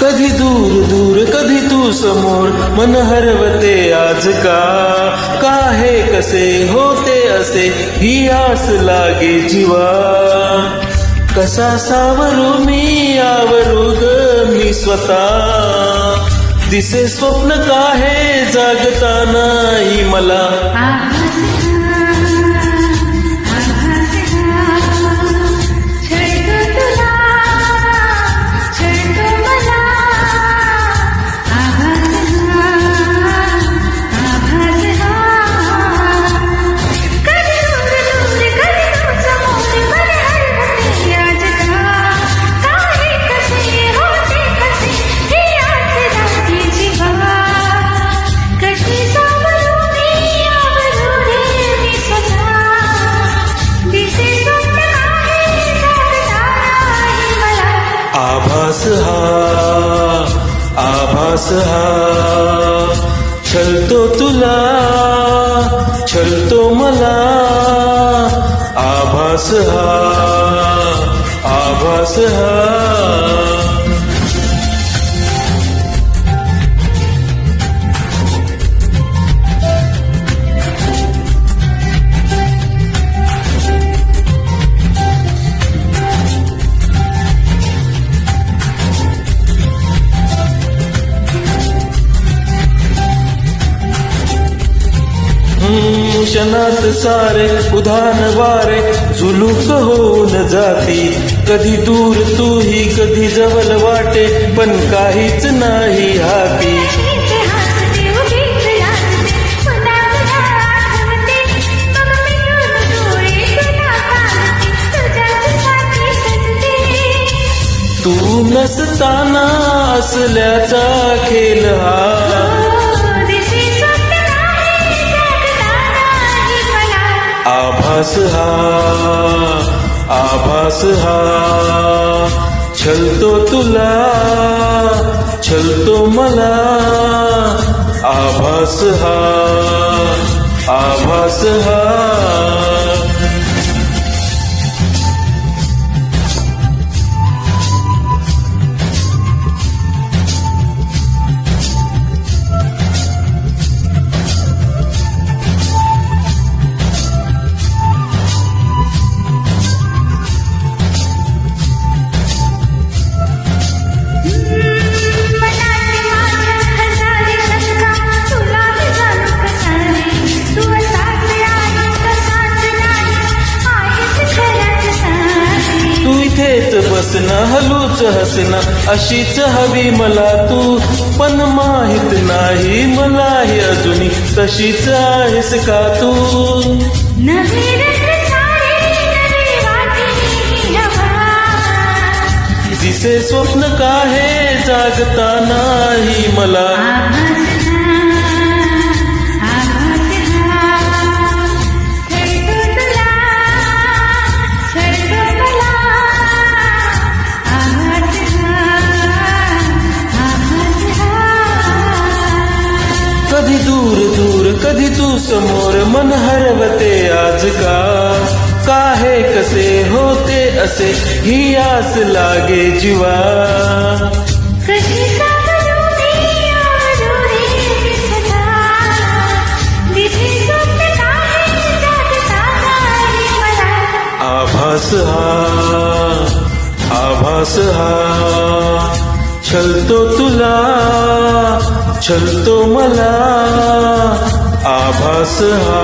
कधी दूर दूर कधी तू समोर, मन हरवते आज का हे कसे होते असे, ही आस लागे जीवा. कसा सावरू मी आवरू ग मी स्वतः, दिसे स्वप्न का हे जागता नाही मला. आभास हा छलतो तुला, छलतो मला. आभास हा. क्षणात सारे उधान वारे झुलूक होऊन जाती. कधी दूर तूही कधी जवळ वाटे, पण काहीच नाही हाती. तू नसताना असल्याचा खेळ हा. आभास हा छलतो तुला, छलतो मला. आभास हा. बसना हलूच हसना अशीच हवी मला तू, पण माहित नाही मला ही अजूनी तशीच आहेस का तू. दिसे स्वप्न का हे जागता नाही मला. कधी दूर दूर कधी तू समोर, मन हरवते आज का हे कसे होते असे, ही आस लागे जीवा. आभास हा छलतो तुला, छलतो मला. आभास हा.